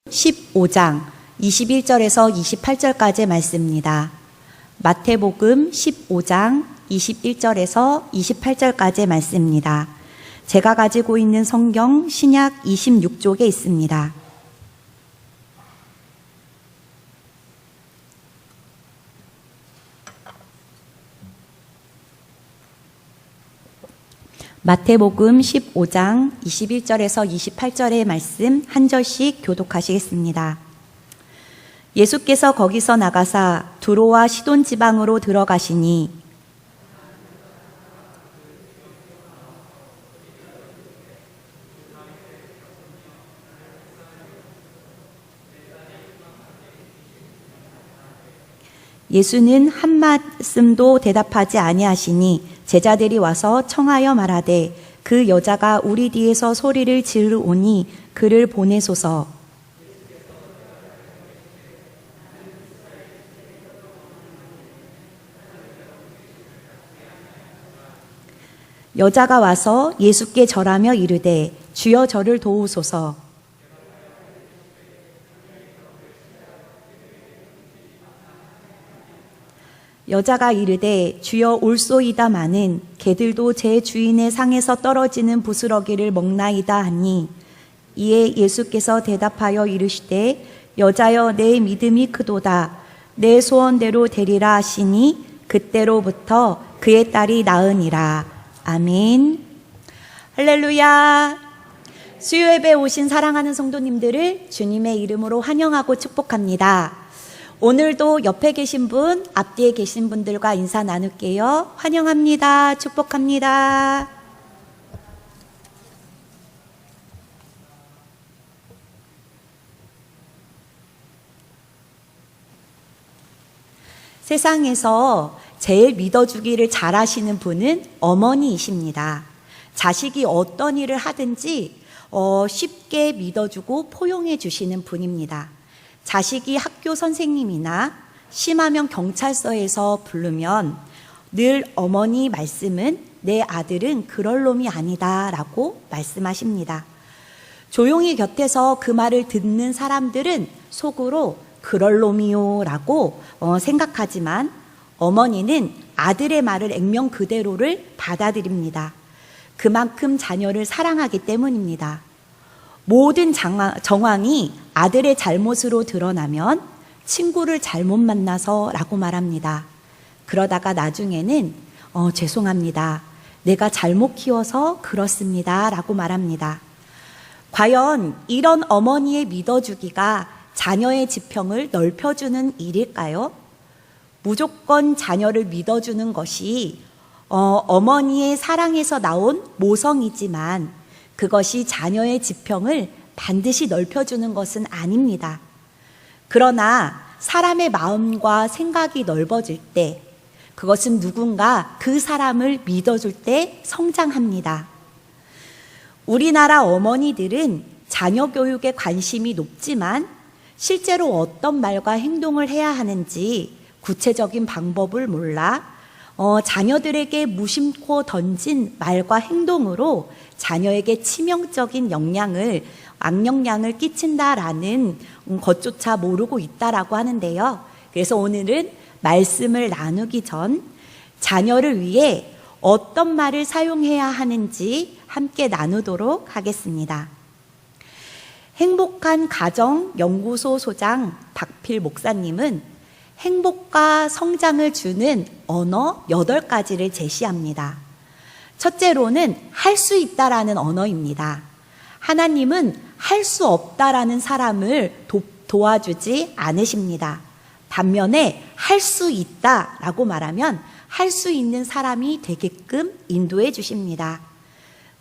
15장 21절에서 28절까지의 말씀입니다. 마태복음 15장 21절에서 28절까지의 말씀입니다. 제가 가지고 있는 성경 신약 26쪽에 있습니다. 마태복음 15장 21절에서 28절의 말씀 한 절씩 교독하시겠습니다. 예수께서 거기서 나가사 두로와 시돈 지방으로 들어가시니 예수는 한 말씀도 대답하지 아니하시니 제자들이 와서 청하여 말하되 그 여자가 우리 뒤에서 소리를 지르오니 그를 보내소서. 여자가 와서 예수께 절하며 이르되 주여 저를 도우소서. 여자가 이르되 주여 올소이다마는 개들도 제 주인의 상에서 떨어지는 부스러기를 먹나이다 하니 이에 예수께서 대답하여 이르시되 여자여 내 믿음이 크도다 내 소원대로 되리라 하시니 그때로부터 그의 딸이 나으니라. 아멘. 할렐루야. 수요예배에 오신 사랑하는 성도님들을 주님의 이름으로 환영하고 축복합니다. 오늘도 옆에 계신 분, 앞뒤에 계신 분들과 인사 나눌게요. 환영합니다. 축복합니다. 세상에서 제일 믿어주기를 잘하시는 분은 어머니이십니다. 자식이 어떤 일을 하든지 쉽게 믿어주고 포용해 주시는 분입니다. 자식이 학교 선생님이나 심하면 경찰서에서 부르면 늘 어머니 말씀은 내 아들은 그럴 놈이 아니다 라고 말씀하십니다. 조용히 곁에서 그 말을 듣는 사람들은 속으로 그럴 놈이요 라고 생각하지만 어머니는 아들의 말을 액면 그대로를 받아들입니다. 그만큼 자녀를 사랑하기 때문입니다. 모든 정황이 아들의 잘못으로 드러나면 친구를 잘못 만나서 라고 말합니다. 그러다가 나중에는 죄송합니다. 내가 잘못 키워서 그렇습니다. 라고 말합니다. 과연 이런 어머니의 믿어주기가 자녀의 지평을 넓혀주는 일일까요? 무조건 자녀를 믿어주는 것이 어머니의 사랑에서 나온 모성이지만 그것이 자녀의 지평을 반드시 넓혀주는 것은 아닙니다. 그러나 사람의 마음과 생각이 넓어질 때 그것은 누군가 그 사람을 믿어줄 때 성장합니다. 우리나라 어머니들은 자녀 교육에 관심이 높지만 실제로 어떤 말과 행동을 해야 하는지 구체적인 방법을 몰라 자녀들에게 무심코 던진 말과 행동으로 자녀에게 치명적인 악영향을 끼친다라는 것조차 모르고 있다라고 하는데요. 그래서 오늘은 말씀을 나누기 전 자녀를 위해 어떤 말을 사용해야 하는지 함께 나누도록 하겠습니다. 행복한 가정 연구소 소장 박필 목사님은 행복과 성장을 주는 언어 8가지를 제시합니다. 첫째로는 할 수 있다라는 언어입니다. 하나님은 할 수 없다라는 사람을 도와주지 않으십니다. 반면에 할 수 있다라고 말하면 할 수 있는 사람이 되게끔 인도해 주십니다.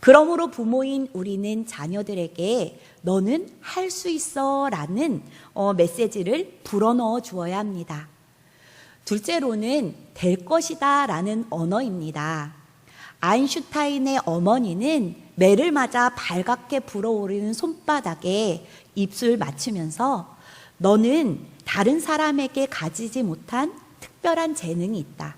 그러므로 부모인 우리는 자녀들에게 너는 할 수 있어 라는 메시지를 불어넣어 주어야 합니다. 둘째로는 될 것이다 라는 언어입니다. 아인슈타인의 어머니는 매를 맞아 발갛게 불어오르는 손바닥에 입술 맞추면서 너는 다른 사람에게 가지지 못한 특별한 재능이 있다.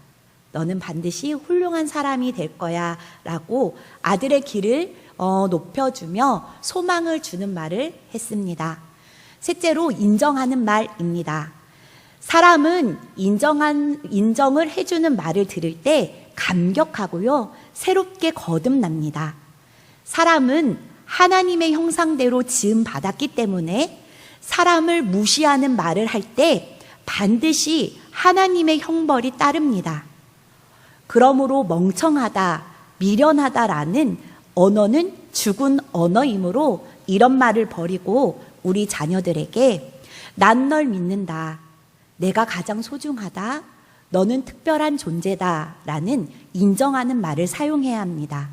너는 반드시 훌륭한 사람이 될 거야 라고 아들의 길을 높여주며 소망을 주는 말을 했습니다. 셋째로 인정하는 말입니다. 사람은 인정을 해주는 말을 들을 때 감격하고요, 새롭게 거듭납니다. 사람은 하나님의 형상대로 지음 받았기 때문에 사람을 무시하는 말을 할 때 반드시 하나님의 형벌이 따릅니다. 그러므로 멍청하다, 미련하다라는 언어는 죽은 언어이므로 이런 말을 버리고 우리 자녀들에게 난 널 믿는다, 내가 가장 소중하다, 너는 특별한 존재다 라는 인정하는 말을 사용해야 합니다.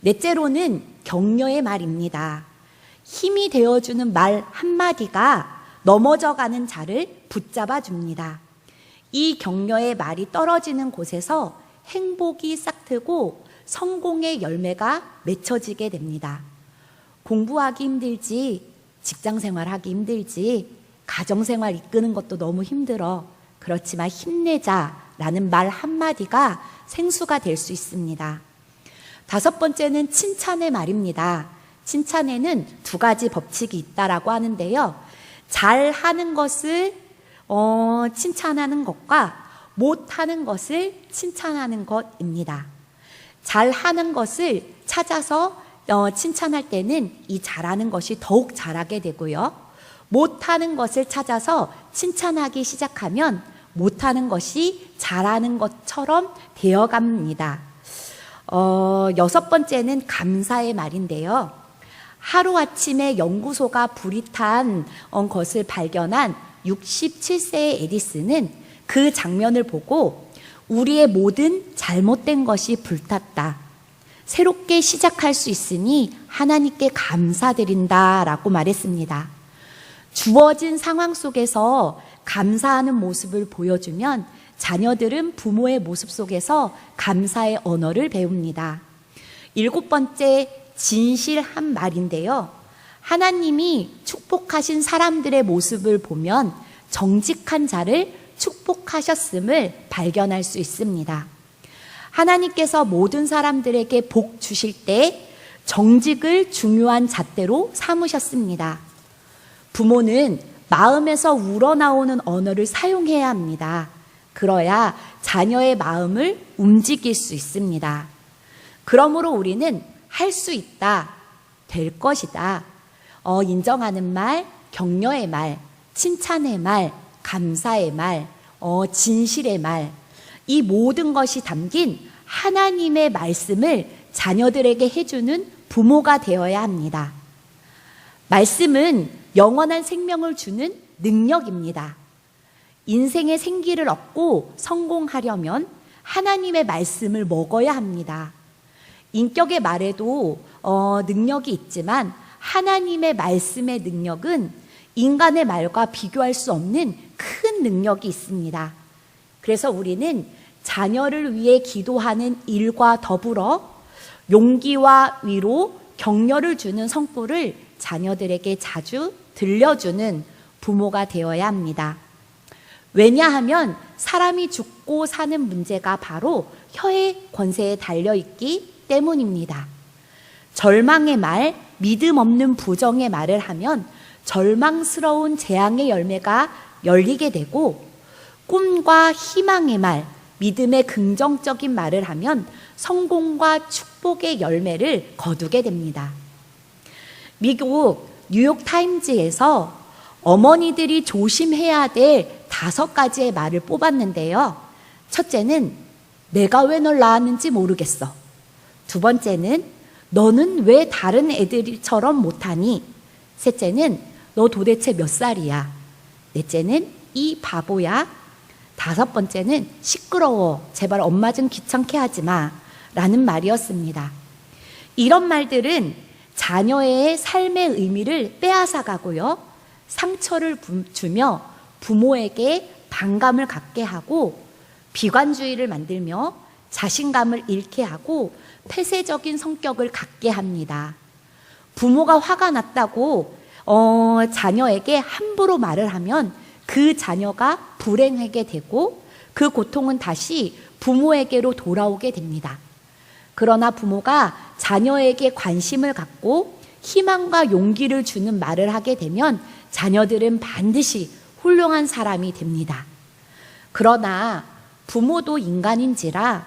넷째로는 격려의 말입니다. 힘이 되어주는 말 한마디가 넘어져가는 자를 붙잡아 줍니다. 이 격려의 말이 떨어지는 곳에서 행복이 싹트고 성공의 열매가 맺혀지게 됩니다. 공부하기 힘들지, 직장생활 하기 힘들지, 가정생활 이끄는 것도 너무 힘들어. 그렇지만 힘내자라는 말 한마디가 생수가 될 수 있습니다. 다섯 번째는 칭찬의 말입니다. 칭찬에는 두 가지 법칙이 있다라고 하는데요. 잘하는 것을 칭찬하는 것과 못하는 것을 칭찬하는 것입니다. 잘하는 것을 찾아서 칭찬할 때는 이 잘하는 것이 더욱 잘하게 되고요. 못하는 것을 찾아서 칭찬하기 시작하면 못하는 것이 잘하는 것처럼 되어갑니다. 여섯 번째는 감사의 말인데요. 하루아침에 연구소가 불이 탄 것을 발견한 67세의 에디슨은 그 장면을 보고 우리의 모든 잘못된 것이 불탔다, 새롭게 시작할 수 있으니 하나님께 감사드린다라고 말했습니다. 주어진 상황 속에서 감사하는 모습을 보여주면 자녀들은 부모의 모습 속에서 감사의 언어를 배웁니다. 일곱 번째, 진실한 말인데요. 하나님이 축복하신 사람들의 모습을 보면 정직한 자를 축복하셨음을 발견할 수 있습니다. 하나님께서 모든 사람들에게 복 주실 때 정직을 중요한 잣대로 삼으셨습니다. 부모는 마음에서 우러나오는 언어를 사용해야 합니다. 그래야 자녀의 마음을 움직일 수 있습니다. 그러므로 우리는 할 수 있다, 될 것이다, 인정하는 말, 격려의 말, 칭찬의 말, 감사의 말, 진실의 말, 이 모든 것이 담긴 하나님의 말씀을 자녀들에게 해주는 부모가 되어야 합니다. 말씀은 영원한 생명을 주는 능력입니다. 인생의 생기를 얻고 성공하려면 하나님의 말씀을 먹어야 합니다. 인격의 말에도 능력이 있지만 하나님의 말씀의 능력은 인간의 말과 비교할 수 없는 큰 능력이 있습니다. 그래서 우리는 자녀를 위해 기도하는 일과 더불어 용기와 위로, 격려를 주는 성부를 자녀들에게 자주 들려주는 부모가 되어야 합니다. 왜냐하면 사람이 죽고 사는 문제가 바로 혀의 권세에 달려있기 때문입니다. 절망의 말, 믿음 없는 부정의 말을 하면 절망스러운 재앙의 열매가 열리게 되고, 꿈과 희망의 말, 믿음의 긍정적인 말을 하면 성공과 축복의 열매를 거두게 됩니다. 미국 뉴욕 타임즈에서 어머니들이 조심해야 될 5가지의 말을 뽑았는데요. 첫째는 내가 왜 널 낳았는지 모르겠어. 두 번째는 너는 왜 다른 애들처럼 못하니? 셋째는 너 도대체 몇 살이야? 넷째는 이 바보야? 다섯 번째는 시끄러워, 제발 엄마 좀 귀찮게 하지 마 라는 말이었습니다. 이런 말들은 자녀의 삶의 의미를 빼앗아가고요, 상처를 주며 부모에게 반감을 갖게 하고 비관주의를 만들며 자신감을 잃게 하고 폐쇄적인 성격을 갖게 합니다. 부모가 화가 났다고 자녀에게 함부로 말을 하면 그 자녀가 불행하게 되고 그 고통은 다시 부모에게로 돌아오게 됩니다. 그러나 부모가 자녀에게 관심을 갖고 희망과 용기를 주는 말을 하게 되면 자녀들은 반드시 훌륭한 사람이 됩니다. 그러나 부모도 인간인지라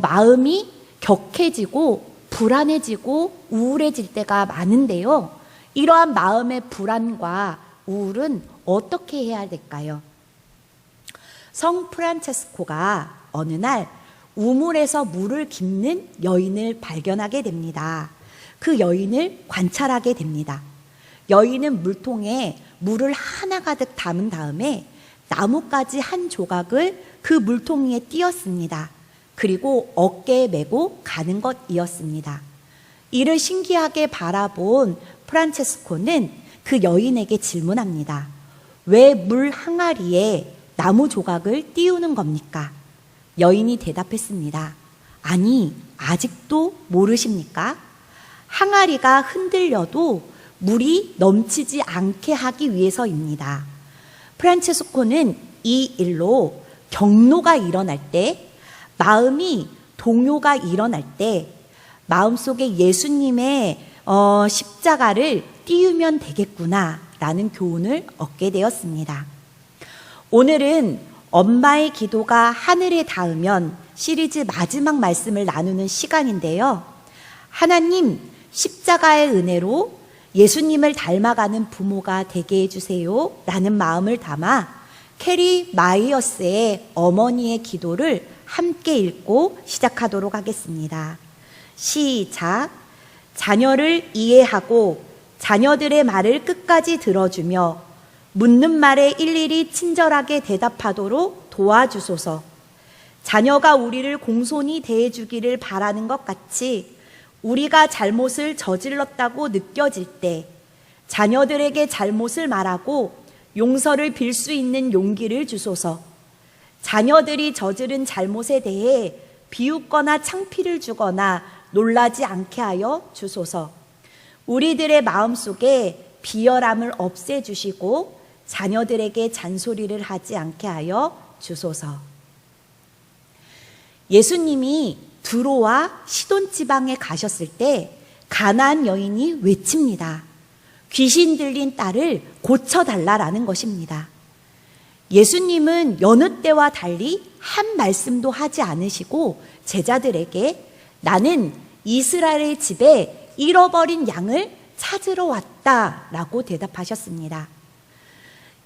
마음이 격해지고 불안해지고 우울해질 때가 많은데요. 이러한 마음의 불안과 우울은 어떻게 해야 될까요? 성 프란체스코가 어느 날 우물에서 물을 깃는 여인을 발견하게 됩니다. 그 여인을 관찰하게 됩니다. 여인은 물통에 물을 하나 가득 담은 다음에 나뭇가지 한 조각을 그 물통 위에 띄었습니다. 그리고 어깨에 메고 가는 것이었습니다. 이를 신기하게 바라본 프란체스코는 그 여인에게 질문합니다. 왜 물 항아리에 나무 조각을 띄우는 겁니까? 여인이 대답했습니다. 아니, 아직도 모르십니까? 항아리가 흔들려도 물이 넘치지 않게 하기 위해서입니다. 프란체스코는 이 일로 경노가 일어날 때, 마음이 동요가 일어날 때 마음속에 예수님의 십자가를 띄우면 되겠구나라는 교훈을 얻게 되었습니다. 오늘은 엄마의 기도가 하늘에 닿으면 시리즈 마지막 말씀을 나누는 시간인데요. 하나님, 십자가의 은혜로 예수님을 닮아가는 부모가 되게 해주세요 라는 마음을 담아 캐리 마이어스의 어머니의 기도를 함께 읽고 시작하도록 하겠습니다. 시작. 자녀를 이해하고 자녀들의 말을 끝까지 들어주며 묻는 말에 일일이 친절하게 대답하도록 도와주소서. 자녀가 우리를 공손히 대해주기를 바라는 것 같이 우리가 잘못을 저질렀다고 느껴질 때 자녀들에게 잘못을 말하고 용서를 빌 수 있는 용기를 주소서. 자녀들이 저지른 잘못에 대해 비웃거나 창피를 주거나 놀라지 않게 하여 주소서. 우리들의 마음속에 비열함을 없애주시고 자녀들에게 잔소리를 하지 않게 하여 주소서. 예수님이 두로와 시돈 지방에 가셨을 때 가나안 여인이 외칩니다. 귀신 들린 딸을 고쳐달라라는 것입니다. 예수님은 여느 때와 달리 한 말씀도 하지 않으시고 제자들에게 나는 이스라엘의 집에 잃어버린 양을 찾으러 왔다라고 대답하셨습니다.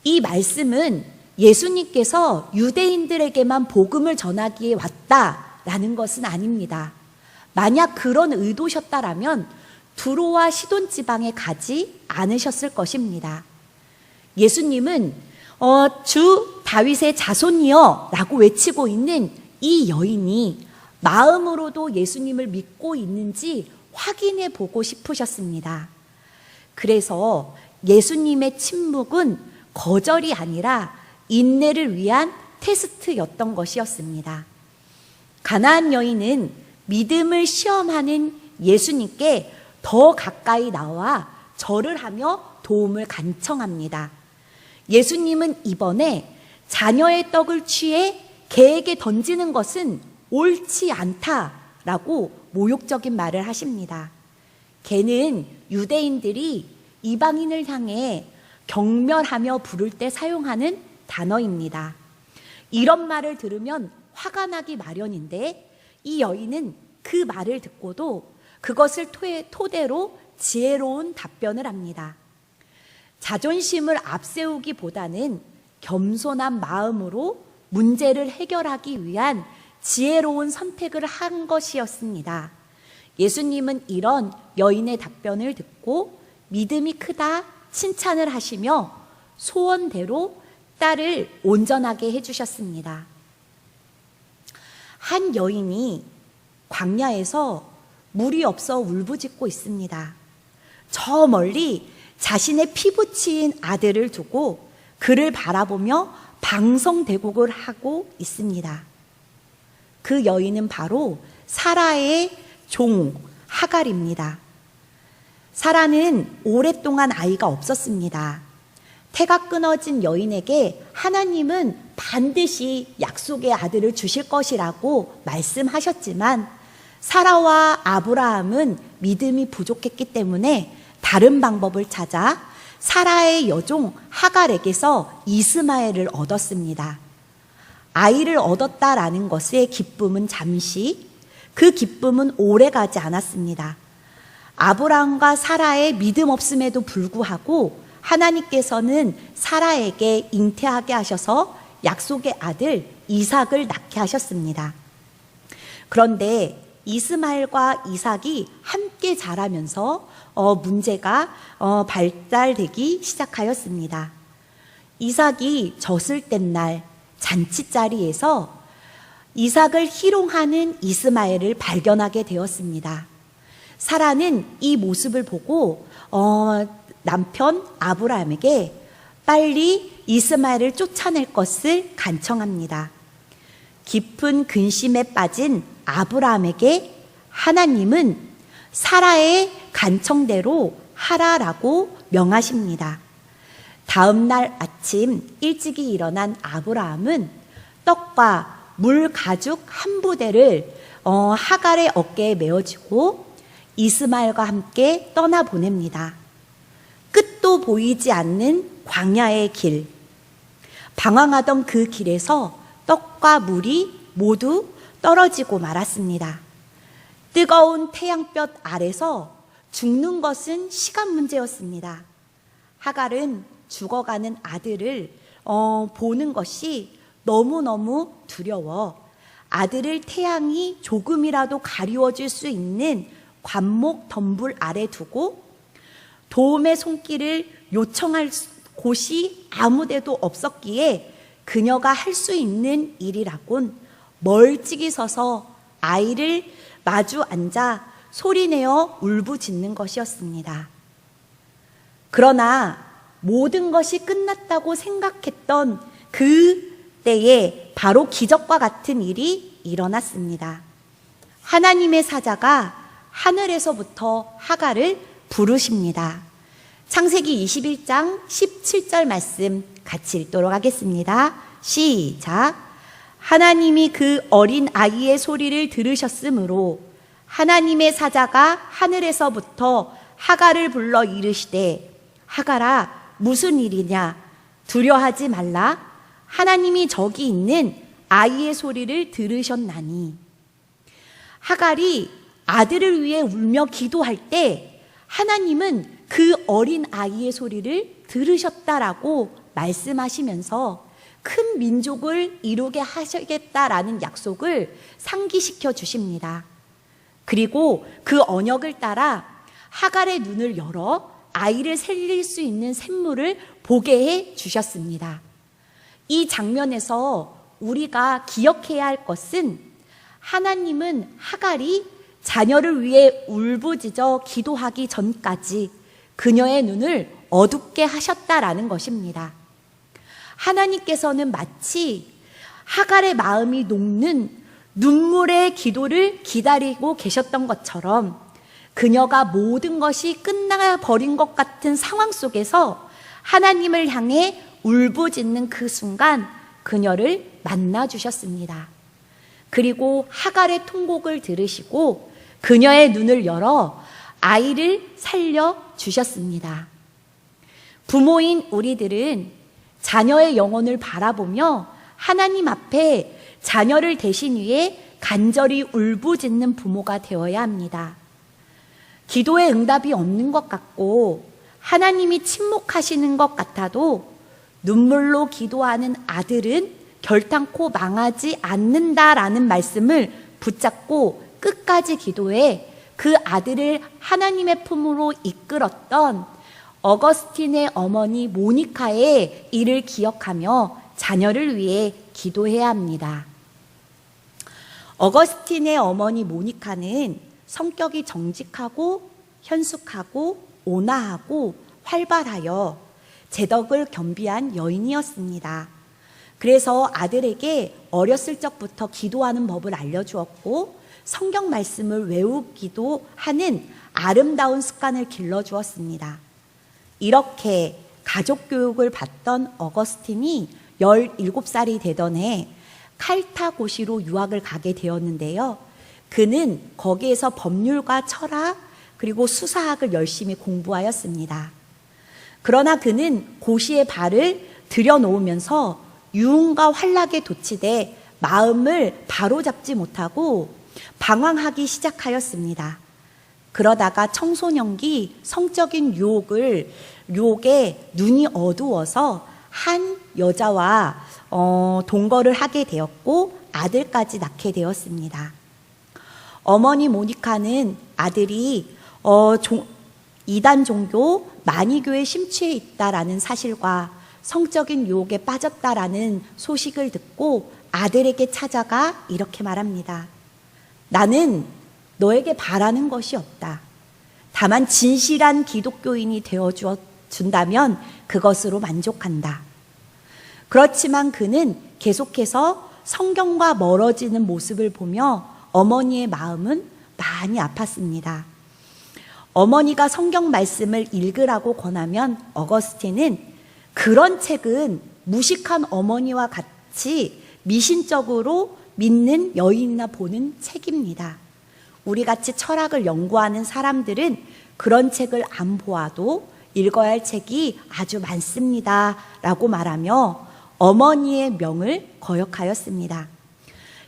이 말씀은 예수님께서 유대인들에게만 복음을 전하기에 왔다라는 것은 아닙니다. 만약 그런 의도셨다라면 두로와 시돈 지방에 가지 않으셨을 것입니다. 예수님은 주 다윗의 자손이여 라고 외치고 있는 이 여인이 마음으로도 예수님을 믿고 있는지 확인해 보고 싶으셨습니다. 그래서 예수님의 침묵은 거절이 아니라 인내를 위한 테스트였던 것이었습니다. 가나안 여인은 믿음을 시험하는 예수님께 더 가까이 나와 절을 하며 도움을 간청합니다. 예수님은 이번에 자녀의 떡을 취해 개에게 던지는 것은 옳지 않다라고 모욕적인 말을 하십니다. 개는 유대인들이 이방인을 향해 경멸하며 부를 때 사용하는 단어입니다. 이런 말을 들으면 화가 나기 마련인데 이 여인은 그 말을 듣고도 그것을 토대로 지혜로운 답변을 합니다. 자존심을 앞세우기보다는 겸손한 마음으로 문제를 해결하기 위한 지혜로운 선택을 한 것이었습니다. 예수님은 이런 여인의 답변을 듣고 믿음이 크다 칭찬을 하시며 소원대로 딸을 온전하게 해주셨습니다. 한 여인이 광야에서 물이 없어 울부짖고 있습니다. 저 멀리 자신의 피부치인 아들을 두고 그를 바라보며 방성대곡을 하고 있습니다. 그 여인은 바로 사라의 종 하갈입니다. 사라는 오랫동안 아이가 없었습니다. 태가 끊어진 여인에게 하나님은 반드시 약속의 아들을 주실 것이라고 말씀하셨지만 사라와 아브라함은 믿음이 부족했기 때문에 다른 방법을 찾아 사라의 여종 하갈에게서 이스마엘을 얻었습니다. 아이를 얻었다라는 것의 기쁨은 잠시, 그 기쁨은 오래 가지 않았습니다. 아브라함과 사라의 믿음 없음에도 불구하고 하나님께서는 사라에게 잉태하게 하셔서 약속의 아들 이삭을 낳게 하셨습니다. 그런데 이스마엘과 이삭이 함께 자라면서 문제가 발달되기 시작하였습니다. 이삭이 젖을 뗀 날 잔치자리에서 이삭을 희롱하는 이스마엘을 발견하게 되었습니다. 사라는 이 모습을 보고 남편 아브라함에게 빨리 이스마엘을 쫓아낼 것을 간청합니다. 깊은 근심에 빠진 아브라함에게 하나님은 사라의 간청대로 하라라고 명하십니다. 다음 날 아침 일찍이 일어난 아브라함은 떡과 물 가죽 한 부대를 하갈의 어깨에 메어주고 이스마엘과 함께 떠나보냅니다. 끝도 보이지 않는 광야의 길, 방황하던 그 길에서 떡과 물이 모두 떨어지고 말았습니다. 뜨거운 태양볕 아래서 죽는 것은 시간 문제였습니다. 하갈은 죽어가는 아들을 보는 것이 너무너무 두려워 아들을 태양이 조금이라도 가리워줄 수 있는 관목 덤불 아래 두고 도움의 손길을 요청할 곳이 아무데도 없었기에 그녀가 할 수 있는 일이라곤 멀찍이 서서 아이를 마주 앉아 소리내어 울부짖는 것이었습니다. 그러나 모든 것이 끝났다고 생각했던 그 때에 바로 기적과 같은 일이 일어났습니다. 하나님의 사자가 하늘에서부터 하갈을 부르십니다. 창세기 21장 17절 말씀 같이 읽도록 하겠습니다. 시작. 하나님이 그 어린 아이의 소리를 들으셨으므로 하나님의 사자가 하늘에서부터 하갈을 불러 이르시되 하갈아 무슨 일이냐 두려워하지 말라 하나님이 저기 있는 아이의 소리를 들으셨나니. 하갈이 아들을 위해 울며 기도할 때 하나님은 그 어린 아이의 소리를 들으셨다라고 말씀하시면서 큰 민족을 이루게 하시겠다라는 약속을 상기시켜 주십니다. 그리고 그 언약을 따라 하갈의 눈을 열어 아이를 살릴 수 있는 샘물을 보게 해 주셨습니다. 이 장면에서 우리가 기억해야 할 것은 하나님은 하갈이 자녀를 위해 울부짖어 기도하기 전까지 그녀의 눈을 어둡게 하셨다라는 것입니다. 하나님께서는 마치 하갈의 마음이 녹는 눈물의 기도를 기다리고 계셨던 것처럼 그녀가 모든 것이 끝나버린 것 같은 상황 속에서 하나님을 향해 울부짖는 그 순간 그녀를 만나 주셨습니다. 그리고 하갈의 통곡을 들으시고 그녀의 눈을 열어 아이를 살려 주셨습니다. 부모인 우리들은 자녀의 영혼을 바라보며 하나님 앞에 자녀를 대신 위해 간절히 울부짖는 부모가 되어야 합니다. 기도의 응답이 없는 것 같고 하나님이 침묵하시는 것 같아도 눈물로 기도하는 아들은 결탄코 망하지 않는다라는 말씀을 붙잡고 끝까지 기도해 그 아들을 하나님의 품으로 이끌었던 어거스틴의 어머니 모니카의 일을 기억하며 자녀를 위해 기도해야 합니다. 어거스틴의 어머니 모니카는 성격이 정직하고 현숙하고 온화하고 활발하여 제덕을 겸비한 여인이었습니다. 그래서 아들에게 어렸을 적부터 기도하는 법을 알려주었고 성경 말씀을 외우기도 하는 아름다운 습관을 길러주었습니다. 이렇게 가족 교육을 받던 어거스틴이 17살이 되던 해 칼타고시로 유학을 가게 되었는데요. 그는 거기에서 법률과 철학 그리고 수사학을 열심히 공부하였습니다. 그러나 그는 고시의 발을 들여놓으면서 유흥과 환락에 도취돼 마음을 바로잡지 못하고 방황하기 시작하였습니다. 그러다가 청소년기 성적인 유혹에 눈이 어두워서 한 여자와 동거를 하게 되었고 아들까지 낳게 되었습니다. 어머니 모니카는 아들이 이단 종교 마니교에 심취해 있다라는 사실과 성적인 유혹에 빠졌다라는 소식을 듣고 아들에게 찾아가 이렇게 말합니다. 나는 너에게 바라는 것이 없다. 다만 진실한 기독교인이 되어준다면 그것으로 만족한다. 그렇지만 그는 계속해서 성경과 멀어지는 모습을 보며 어머니의 마음은 많이 아팠습니다. 어머니가 성경 말씀을 읽으라고 권하면 어거스틴은 그런 책은 무식한 어머니와 같이 미신적으로 믿는 여인이나 보는 책입니다. 우리같이 철학을 연구하는 사람들은 그런 책을 안 보아도 읽어야 할 책이 아주 많습니다 라고 말하며 어머니의 명을 거역하였습니다.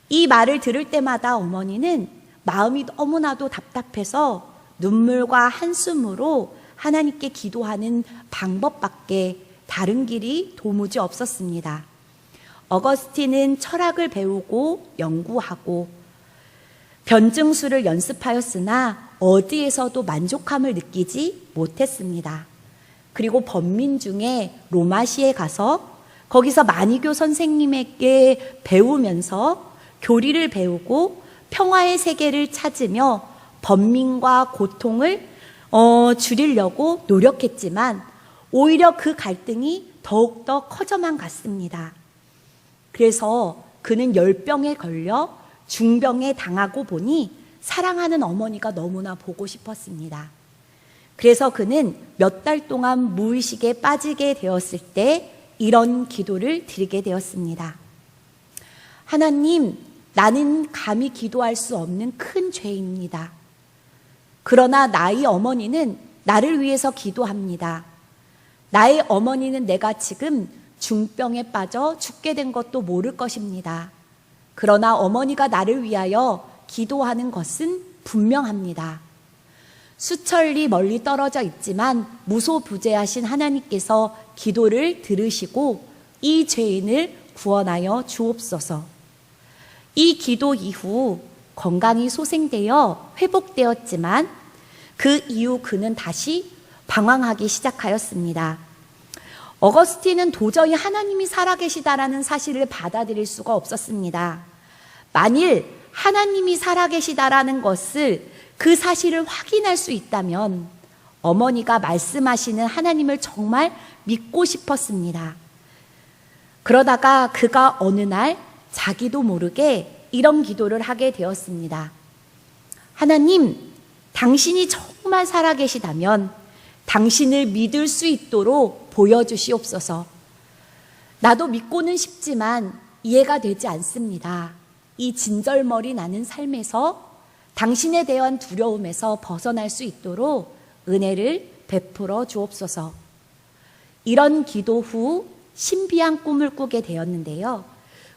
이 말을 들을 때마다 어머니는 마음이 너무나도 답답해서 눈물과 한숨으로 하나님께 기도하는 방법밖에 다른 길이 도무지 없었습니다. 어거스틴은 철학을 배우고 연구하고 변증술을 연습하였으나 어디에서도 만족함을 느끼지 못했습니다. 그리고 범민 중에 로마시에 가서 거기서 마니교 선생님에게 배우면서 교리를 배우고 평화의 세계를 찾으며 번민과 고통을 줄이려고 노력했지만 오히려 그 갈등이 더욱더 커져만 갔습니다. 그래서 그는 열병에 걸려 중병에 당하고 보니 사랑하는 어머니가 너무나 보고 싶었습니다. 그래서 그는 몇 달 동안 무의식에 빠지게 되었을 때 이런 기도를 드리게 되었습니다. 하나님, 나는 감히 기도할 수 없는 큰 죄입니다. 그러나 나의 어머니는 나를 위해서 기도합니다. 나의 어머니는 내가 지금 중병에 빠져 죽게 된 것도 모를 것입니다. 그러나 어머니가 나를 위하여 기도하는 것은 분명합니다. 수천리 멀리 떨어져 있지만 무소부재하신 하나님께서 기도를 들으시고 이 죄인을 구원하여 주옵소서. 이 기도 이후 건강이 소생되어 회복되었지만 그 이후 그는 다시 방황하기 시작하였습니다. 어거스틴은 도저히 하나님이 살아계시다라는 사실을 받아들일 수가 없었습니다. 만일 하나님이 살아계시다라는 것을 그 사실을 확인할 수 있다면 어머니가 말씀하시는 하나님을 정말 믿고 싶었습니다. 그러다가 그가 어느 날 자기도 모르게 이런 기도를 하게 되었습니다. 하나님, 당신이 정말 살아계시다면 당신을 믿을 수 있도록 보여주시옵소서. 나도 믿고는 싶지만 이해가 되지 않습니다. 이 진절머리 나는 삶에서 당신에 대한 두려움에서 벗어날 수 있도록 은혜를 베풀어 주옵소서. 이런 기도 후 신비한 꿈을 꾸게 되었는데요.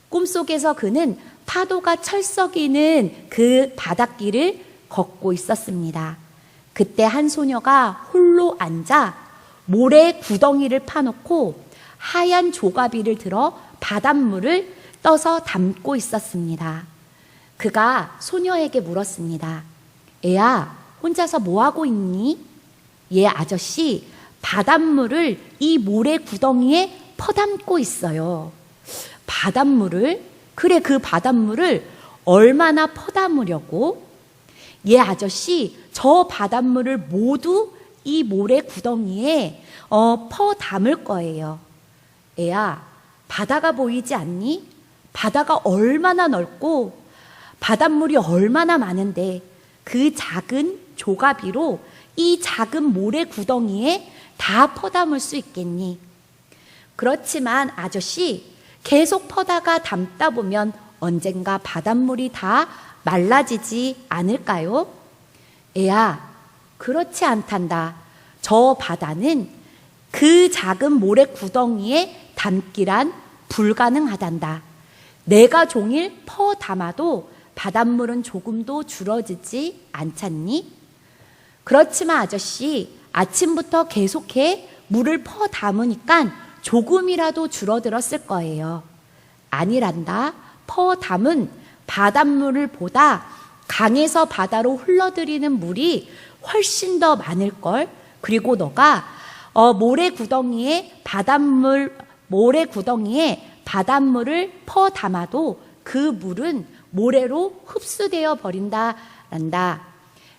꿈속에서 그는 파도가 철썩이는 그 바닷길을 걷고 있었습니다. 그때 한 소녀가 홀로 앉아 모래 구덩이를 파놓고 하얀 조가비를 들어 바닷물을 떠서 담고 있었습니다. 그가 소녀에게 물었습니다. 애야, 혼자서 뭐하고 있니? 예, 아저씨, 바닷물을 이 모래 구덩이에 퍼담고 있어요. 바닷물을? 그래, 그 바닷물을 얼마나 퍼담으려고? 예, 아저씨, 저 바닷물을 모두 이 모래 구덩이에 퍼 담을 거예요. 애야, 바다가 보이지 않니? 바다가 얼마나 넓고 바닷물이 얼마나 많은데 그 작은 조가비로 이 작은 모래 구덩이에 다 퍼담을 수 있겠니? 그렇지만 아저씨, 계속 퍼다가 담다 보면 언젠가 바닷물이 다 말라지지 않을까요? 애야, 그렇지 않단다. 저 바다는 그 작은 모래 구덩이에 담기란 불가능하단다. 내가 종일 퍼 담아도 바닷물은 조금도 줄어들지 않잖니? 그렇지만 아저씨, 아침부터 계속해 물을 퍼 담으니까 조금이라도 줄어들었을 거예요. 아니란다. 퍼 담은 바닷물을 보다 강에서 바다로 흘러들이는 물이 훨씬 더 많을걸. 그리고 너가 모래 구덩이에 바닷물을 퍼 담아도 그 물은 모래로 흡수되어 버린다란다.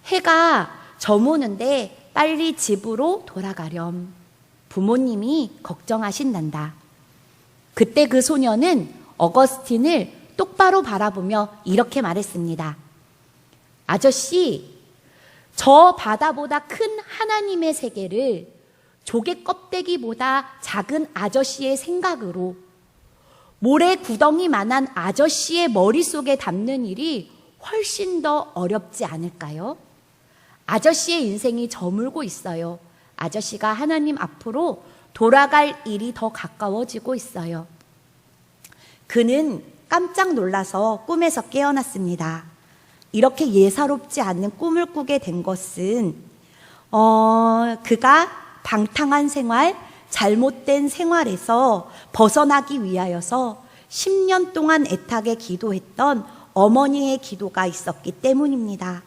해가 저무는데 빨리 집으로 돌아가렴. 부모님이 걱정하신단다. 그때 그 소녀는 어거스틴을 똑바로 바라보며 이렇게 말했습니다. 아저씨, 저 바다보다 큰 하나님의 세계를 조개 껍데기보다 작은 아저씨의 생각으로 모래 구덩이만한 아저씨의 머릿속에 담는 일이 훨씬 더 어렵지 않을까요? 아저씨의 인생이 저물고 있어요. 아저씨가 하나님 앞으로 돌아갈 일이 더 가까워지고 있어요. 그는 깜짝 놀라서 꿈에서 깨어났습니다. 이렇게 예사롭지 않은 꿈을 꾸게 된 것은 그가 방탕한 생활, 잘못된 생활에서 벗어나기 위하여서 10년 동안 애타게 기도했던 어머니의 기도가 있었기 때문입니다.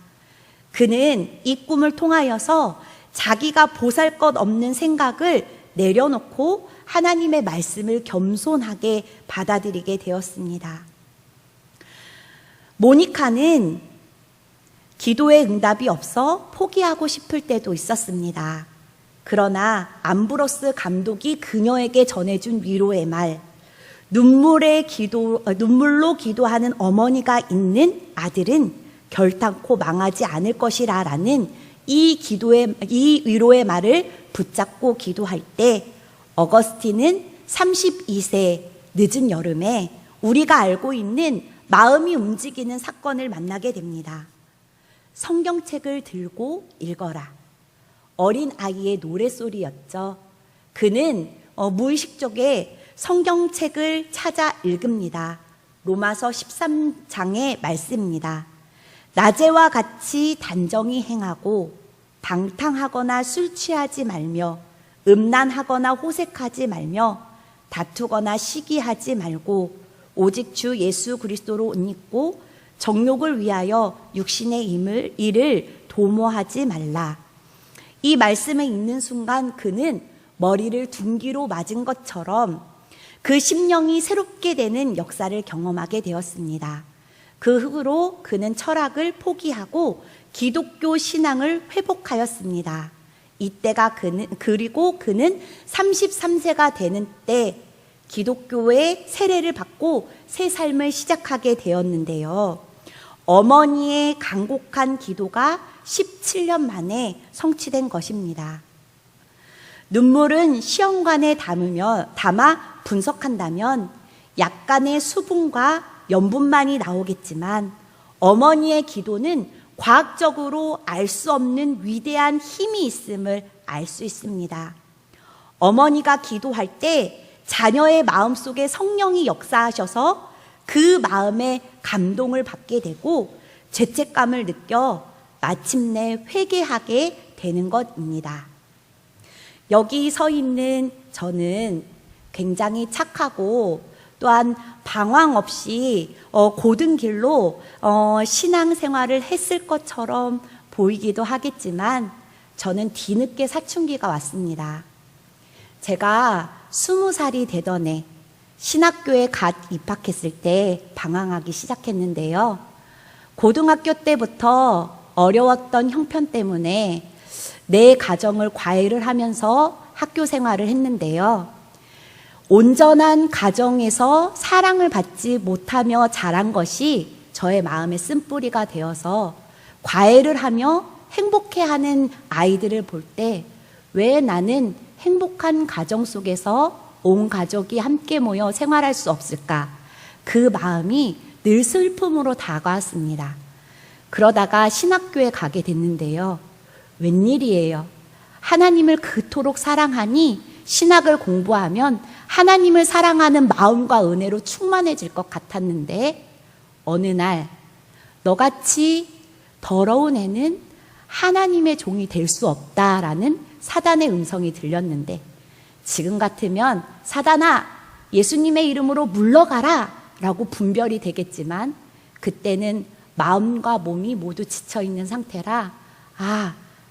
그는 이 꿈을 통하여서 자기가 보잘것없는 생각을 내려놓고 하나님의 말씀을 겸손하게 받아들이게 되었습니다. 모니카는 기도의 응답이 없어 포기하고 싶을 때도 있었습니다. 그러나 암브로스 감독이 그녀에게 전해준 위로의 말, 눈물로 기도하는 어머니가 있는 아들은 결단코 망하지 않을 것이라 라는 이 위로의 말을 붙잡고 기도할 때 어거스틴은 32세 늦은 여름에 우리가 알고 있는 마음이 움직이는 사건을 만나게 됩니다. 성경책을 들고 읽어라. 어린 아이의 노랫소리였죠. 그는 무의식적에 성경책을 찾아 읽습니다. 로마서 13장의 말씀입니다. 낮에와 같이 단정히 행하고 방탕하거나 술 취하지 말며 음란하거나 호색하지 말며 다투거나 시기하지 말고 오직 주 예수 그리스도로 옷 입고 정욕을 위하여 육신의 일을 도모하지 말라. 이 말씀을 읽는 순간 그는 머리를 둔기로 맞은 것처럼 그 심령이 새롭게 되는 역사를 경험하게 되었습니다. 그 후로 그는 철학을 포기하고 기독교 신앙을 회복하였습니다. 그리고 그는 33세가 되는 때 기독교의 세례를 받고 새 삶을 시작하게 되었는데요. 어머니의 간곡한 기도가 17년 만에 성취된 것입니다. 눈물은 시험관에 담아 분석한다면 약간의 수분과 염분만이 나오겠지만 어머니의 기도는 과학적으로 알 수 없는 위대한 힘이 있음을 알 수 있습니다. 어머니가 기도할 때 자녀의 마음속에 성령이 역사하셔서 그 마음에 감동을 받게 되고 죄책감을 느껴 마침내 회개하게 되는 것입니다. 여기 서 있는 저는 굉장히 착하고 또한 방황 없이 고든 길로 신앙생활을 했을 것처럼 보이기도 하겠지만 저는 뒤늦게 사춘기가 왔습니다. 제가 20살이 되던 해 신학교에 갓 입학했을 때 방황하기 시작했는데요. 고등학교 때부터 어려웠던 형편 때문에 내 가정을 과외를 하면서 학교 생활을 했는데요. 온전한 가정에서 사랑을 받지 못하며 자란 것이 저의 마음의 쓴뿌리가 되어서 과외를 하며 행복해하는 아이들을 볼 때 왜 나는 행복한 가정 속에서 온 가족이 함께 모여 생활할 수 없을까? 그 마음이 늘 슬픔으로 다가왔습니다. 그러다가 신학교에 가게 됐는데요. 웬일이에요. 하나님을 그토록 사랑하니 신학을 공부하면 하나님을 사랑하는 마음과 은혜로 충만해질 것 같았는데 어느 날 너같이 더러운 애는 하나님의 종이 될 수 없다라는 사단의 음성이 들렸는데 지금 같으면 사단아 예수님의 이름으로 물러가라 라고 분별이 되겠지만 그때는 마음과 몸이 모두 지쳐있는 상태라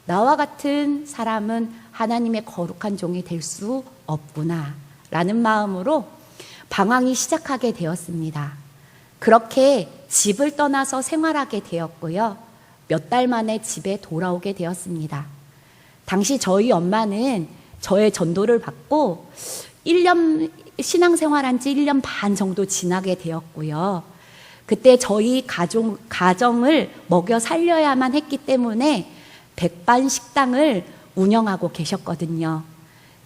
나와 같은 사람은 하나님의 거룩한 종이 될 수 없구나 라는 마음으로 방황이 시작하게 되었습니다. 그렇게 집을 떠나서 생활하게 되었고요. 몇 달 만에 집에 돌아오게 되었습니다. 당시 저희 엄마는 저의 전도를 받고 1년 신앙생활한 지 1년 반 정도 지나게 되었고요. 그때 저희 가정을 먹여 살려야만 했기 때문에 백반 식당을 운영하고 계셨거든요.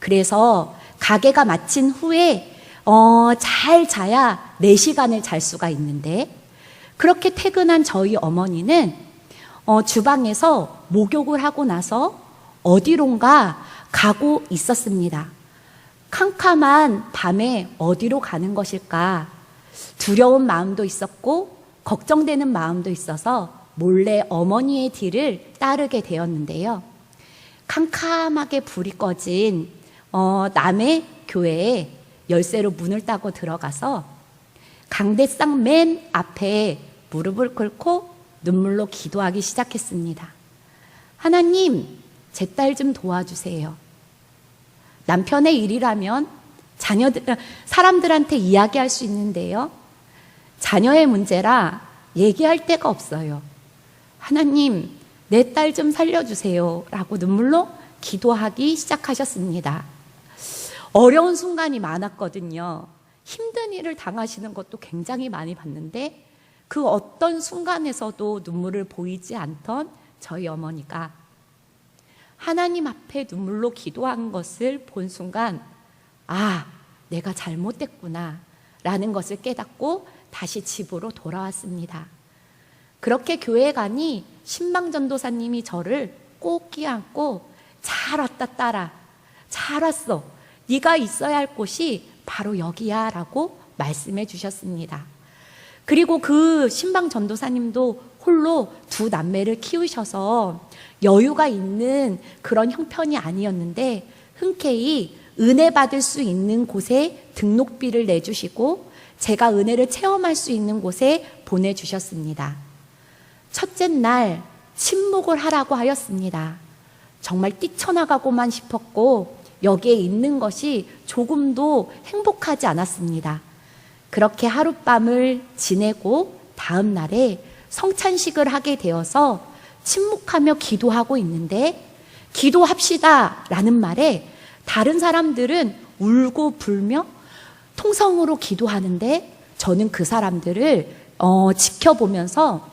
그래서 가게가 마친 후에 잘 자야 4시간을 잘 수가 있는데 그렇게 퇴근한 저희 어머니는 주방에서 목욕을 하고 나서 어디론가 가고 있었습니다. 캄캄한 밤에 어디로 가는 것일까? 두려운 마음도 있었고 걱정되는 마음도 있어서 몰래 어머니의 뒤를 따르게 되었는데요. 캄캄하게 불이 꺼진 남의 교회에 열쇠로 문을 따고 들어가서 강대상 맨 앞에 무릎을 꿇고 눈물로 기도하기 시작했습니다. 하나님, 제 딸 좀 도와주세요. 남편의 일이라면 사람들한테 이야기할 수 있는데요. 자녀의 문제라 얘기할 데가 없어요. 하나님, 내 딸 좀 살려주세요. 라고 눈물로 기도하기 시작하셨습니다. 어려운 순간이 많았거든요. 힘든 일을 당하시는 것도 굉장히 많이 봤는데 그 어떤 순간에서도 눈물을 보이지 않던 저희 어머니가 하나님 앞에 눈물로 기도한 것을 본 순간 내가 잘못됐구나 라는 것을 깨닫고 다시 집으로 돌아왔습니다. 그렇게 교회 가니 신방전도사님이 저를 꼭 끼안고 잘 왔다 딸아, 잘 왔어. 네가 있어야 할 곳이 바로 여기야 라고 말씀해 주셨습니다. 그리고 그 신방전도사님도 홀로 2 남매를 키우셔서 여유가 있는 그런 형편이 아니었는데 흔쾌히 은혜 받을 수 있는 곳에 등록비를 내주시고 제가 은혜를 체험할 수 있는 곳에 보내주셨습니다. 첫째 날 침묵을 하라고 하였습니다. 정말 뛰쳐나가고만 싶었고 여기에 있는 것이 조금도 행복하지 않았습니다. 그렇게 하룻밤을 지내고 다음 날에 성찬식을 하게 되어서 침묵하며 기도하고 있는데 기도합시다 라는 말에 다른 사람들은 울고 불며 통성으로 기도하는데 저는 그 사람들을 지켜보면서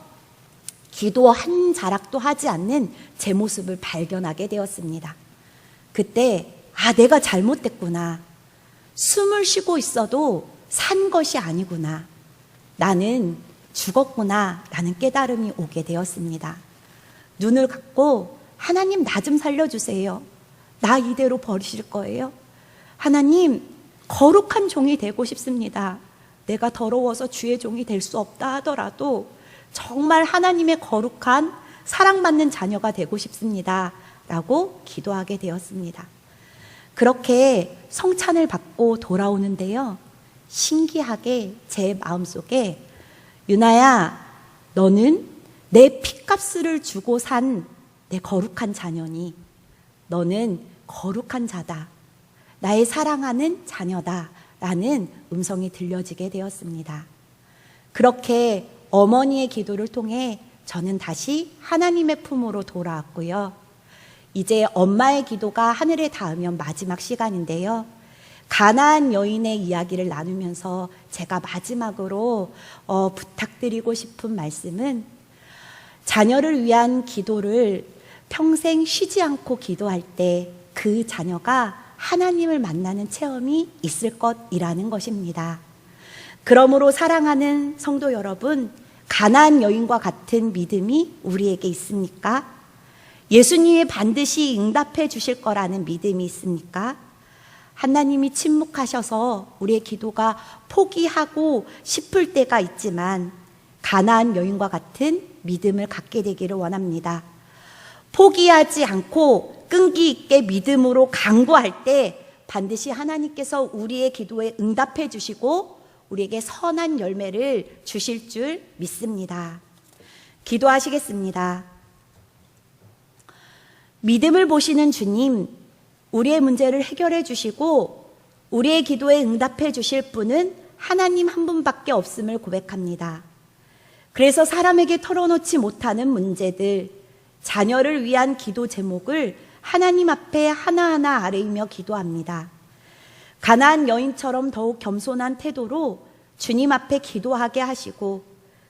기도 한 자락도 하지 않는 제 모습을 발견하게 되었습니다. 그때 내가 잘못됐구나. 숨을 쉬고 있어도 산 것이 아니구나. 나는 죽었구나 라는 깨달음이 오게 되었습니다. 눈을 감고 하나님 나 좀 살려주세요. 나 이대로 버리실 거예요? 하나님 거룩한 종이 되고 싶습니다. 내가 더러워서 주의 종이 될 수 없다 하더라도 정말 하나님의 거룩한 사랑받는 자녀가 되고 싶습니다. 라고 기도하게 되었습니다. 그렇게 성찬을 받고 돌아오는데요. 신기하게 제 마음속에 유나야, 너는 내 핏값을 주고 산 내 거룩한 자녀니 너는 거룩한 자다. 나의 사랑하는 자녀다. 라는 음성이 들려지게 되었습니다. 그렇게 어머니의 기도를 통해 저는 다시 하나님의 품으로 돌아왔고요. 이제 엄마의 기도가 하늘에 닿으면 마지막 시간인데요. 가나안 여인의 이야기를 나누면서 제가 마지막으로 부탁드리고 싶은 말씀은 자녀를 위한 기도를 평생 쉬지 않고 기도할 때 그 자녀가 하나님을 만나는 체험이 있을 것이라는 것입니다. 그러므로 사랑하는 성도 여러분, 가나안 여인과 같은 믿음이 우리에게 있습니까? 예수님이 반드시 응답해 주실 거라는 믿음이 있습니까? 하나님이 침묵하셔서 우리의 기도가 포기하고 싶을 때가 있지만 가나안 여인과 같은 믿음을 갖게 되기를 원합니다. 포기하지 않고 끈기 있게 믿음으로 간구할 때 반드시 하나님께서 우리의 기도에 응답해 주시고 우리에게 선한 열매를 주실 줄 믿습니다. 기도하시겠습니다. 믿음을 보시는 주님, 우리의 문제를 해결해 주시고 우리의 기도에 응답해 주실 분은 하나님 한 분밖에 없음을 고백합니다. 그래서 사람에게 털어놓지 못하는 문제들, 자녀를 위한 기도 제목을 하나님 앞에 하나하나 아뢰이며 기도합니다. 가나안 여인처럼 더욱 겸손한 태도로 주님 앞에 기도하게 하시고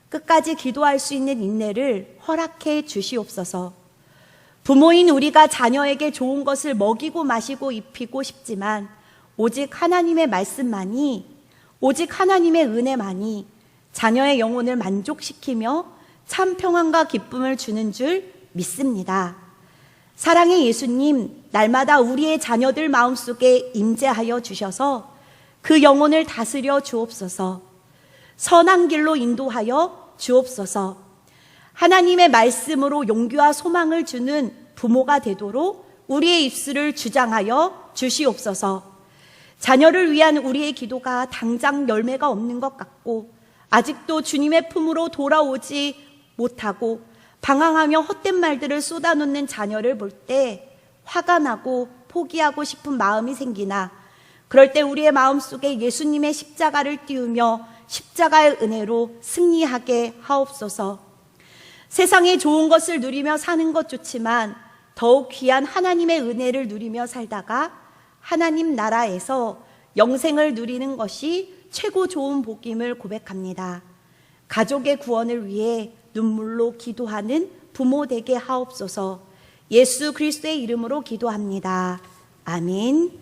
끝까지 기도할 수 있는 인내를 허락해 주시옵소서. 부모인 우리가 자녀에게 좋은 것을 먹이고 마시고 입히고 싶지만 오직 하나님의 말씀만이, 오직 하나님의 은혜만이 자녀의 영혼을 만족시키며 참 평안과 기쁨을 주는 줄 믿습니다. 사랑의 예수님, 날마다 우리의 자녀들 마음속에 임재하여 주셔서 그 영혼을 다스려 주옵소서. 선한 길로 인도하여 주옵소서. 하나님의 말씀으로 용기와 소망을 주는 부모가 되도록 우리의 입술을 주장하여 주시옵소서. 자녀를 위한 우리의 기도가 당장 열매가 없는 것 같고 아직도 주님의 품으로 돌아오지 못하고 방황하며 헛된 말들을 쏟아놓는 자녀를 볼 때 화가 나고 포기하고 싶은 마음이 생기나 그럴 때 우리의 마음속에 예수님의 십자가를 띄우며 십자가의 은혜로 승리하게 하옵소서. 세상에 좋은 것을 누리며 사는 것 좋지만 더욱 귀한 하나님의 은혜를 누리며 살다가 하나님 나라에서 영생을 누리는 것이 최고 좋은 복임을 고백합니다. 가족의 구원을 위해 눈물로 기도하는 부모 되게 하옵소서. 예수 그리스도의 이름으로 기도합니다. 아멘.